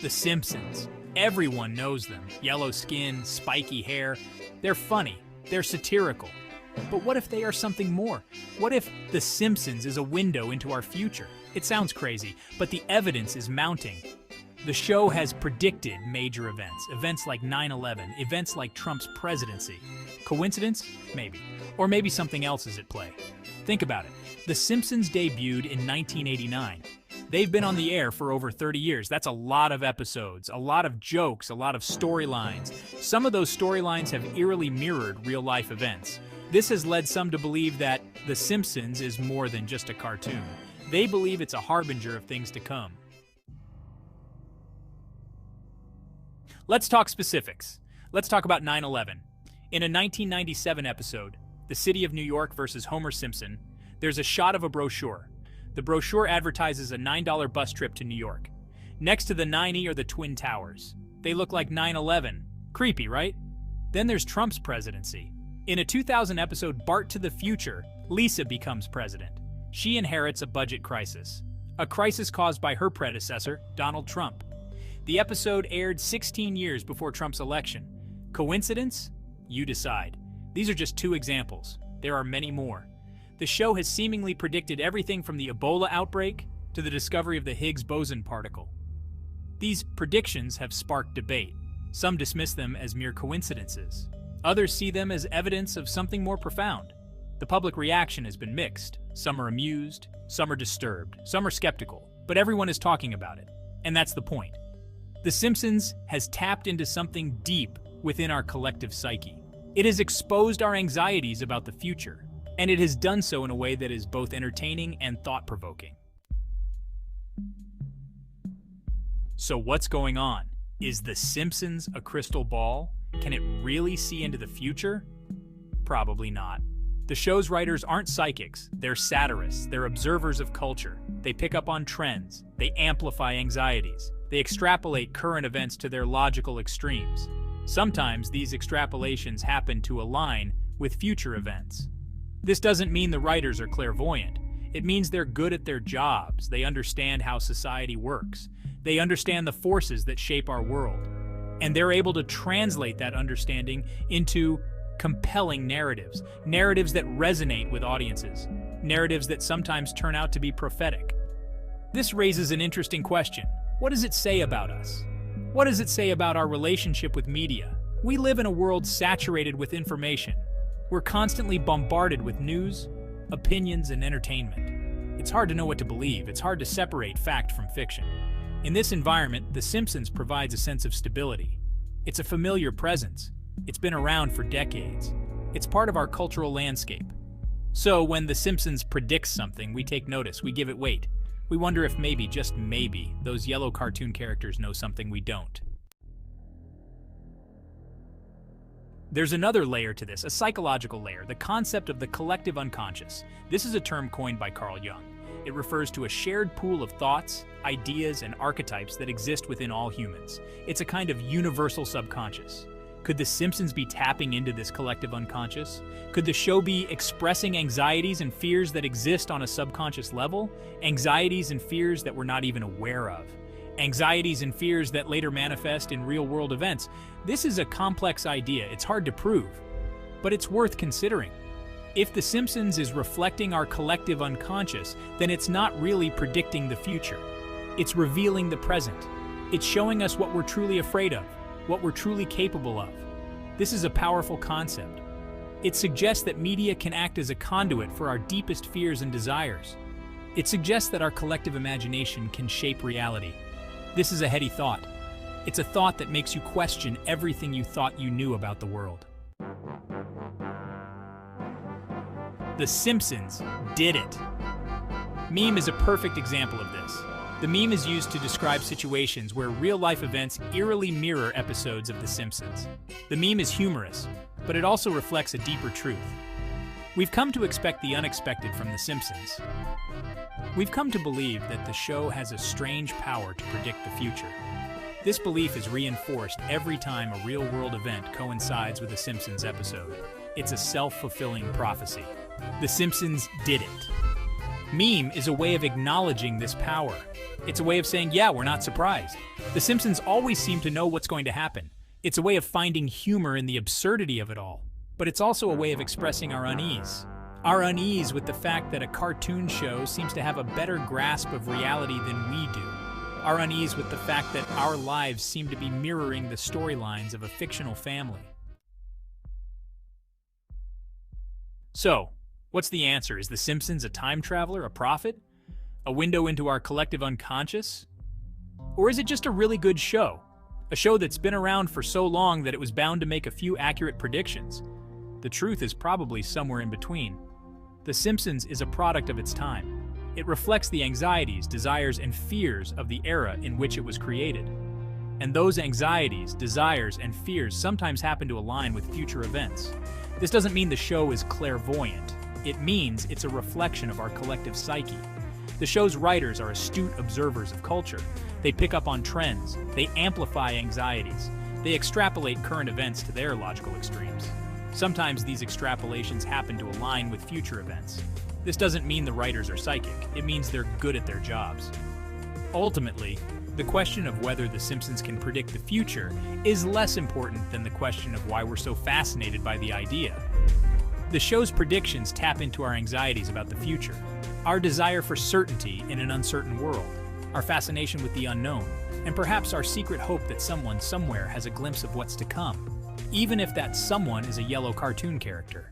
The Simpsons. Everyone knows them. Yellow skin, spiky hair. They're funny. They're satirical. But what if they are something more? What if The Simpsons is a window into our future? It sounds crazy, but the evidence is mounting. The show has predicted major events. Events like 9/11, events like Trump's presidency. Coincidence? Maybe. Or maybe something else is at play. Think about it. The Simpsons debuted in 1989. They've been on the air for over 30 years. That's a lot of episodes, a lot of jokes, a lot of storylines. Some of those storylines have eerily mirrored real-life events. This has led some to believe that The Simpsons is more than just a cartoon. They believe it's a harbinger of things to come. Let's talk specifics. Let's talk about 9/11. In a 1997 episode, The City of New York versus Homer Simpson, there's a shot of a brochure. The brochure advertises a $9 bus trip to New York. Next to the 9E are the Twin Towers. They look like 9/11. Creepy, right? Then there's Trump's presidency. In a 2000 episode, Bart to the Future, Lisa becomes president. She inherits a budget crisis. A crisis caused by her predecessor, Donald Trump. The episode aired 16 years before Trump's election. Coincidence? You decide. These are just two examples. There are many more. The show has seemingly predicted everything from the Ebola outbreak to the discovery of the Higgs boson particle. These predictions have sparked debate. Some dismiss them as mere coincidences. Others see them as evidence of something more profound. The public reaction has been mixed. Some are amused, some are disturbed, some are skeptical, but everyone is talking about it. And that's the point. The Simpsons has tapped into something deep within our collective psyche. It has exposed our anxieties about the future, and it has done so in a way that is both entertaining and thought-provoking. So what's going on? Is The Simpsons a crystal ball? Can it really see into the future? Probably not. The show's writers aren't psychics, they're satirists, they're observers of culture. They pick up on trends, they amplify anxieties, they extrapolate current events to their logical extremes. Sometimes these extrapolations happen to align with future events. This doesn't mean the writers are clairvoyant. It means they're good at their jobs, they understand how society works, they understand the forces that shape our world, and they're able to translate that understanding into compelling narratives, narratives that resonate with audiences, narratives that sometimes turn out to be prophetic. This raises an interesting question. What does it say about us? What does it say about our relationship with media? We live in a world saturated with information. We're constantly bombarded with news, opinions, and entertainment. It's hard to know what to believe. It's hard to separate fact from fiction. In this environment, The Simpsons provides a sense of stability. It's a familiar presence. It's been around for decades. It's part of our cultural landscape. So when The Simpsons predicts something, we take notice, we give it weight. We wonder if maybe, just maybe, those yellow cartoon characters know something we don't. There's another layer to this, a psychological layer, the concept of the collective unconscious. This is a term coined by Carl Jung. It refers to a shared pool of thoughts, ideas, and archetypes that exist within all humans. It's a kind of universal subconscious. Could The Simpsons be tapping into this collective unconscious? Could the show be expressing anxieties and fears that exist on a subconscious level? Anxieties and fears that we're not even aware of. Anxieties and fears that later manifest in real-world events. This is a complex idea. It's hard to prove, but it's worth considering. If The Simpsons is reflecting our collective unconscious, then it's not really predicting the future. It's revealing the present. It's showing us what we're truly afraid of, what we're truly capable of. This is a powerful concept. It suggests that media can act as a conduit for our deepest fears and desires. It suggests that our collective imagination can shape reality. This is a heady thought. It's a thought that makes you question everything you thought you knew about the world. The Simpsons did it. Meme is a perfect example of this. The meme is used to describe situations where real-life events eerily mirror episodes of The Simpsons. The meme is humorous, but it also reflects a deeper truth. We've come to expect the unexpected from The Simpsons. We've come to believe that the show has a strange power to predict the future. This belief is reinforced every time a real-world event coincides with a Simpsons episode. It's a self-fulfilling prophecy. The Simpsons did it. Meme is a way of acknowledging this power. It's a way of saying, yeah, we're not surprised. The Simpsons always seem to know what's going to happen. It's a way of finding humor in the absurdity of it all. But it's also a way of expressing our unease. Our unease with the fact that a cartoon show seems to have a better grasp of reality than we do. Our unease with the fact that our lives seem to be mirroring the storylines of a fictional family. So, what's the answer? Is The Simpsons a time traveler, a prophet? A window into our collective unconscious? Or is it just a really good show? A show that's been around for so long that it was bound to make a few accurate predictions. The truth is probably somewhere in between. The Simpsons is a product of its time. It reflects the anxieties, desires, and fears of the era in which it was created. And those anxieties, desires, and fears sometimes happen to align with future events. This doesn't mean the show is clairvoyant. It means it's a reflection of our collective psyche. The show's writers are astute observers of culture. They pick up on trends. They amplify anxieties. They extrapolate current events to their logical extremes. Sometimes these extrapolations happen to align with future events. This doesn't mean the writers are psychic. It means they're good at their jobs. Ultimately, the question of whether The Simpsons can predict the future is less important than the question of why we're so fascinated by the idea. The show's predictions tap into our anxieties about the future, our desire for certainty in an uncertain world, our fascination with the unknown, and perhaps our secret hope that someone somewhere has a glimpse of what's to come, even if that someone is a yellow cartoon character.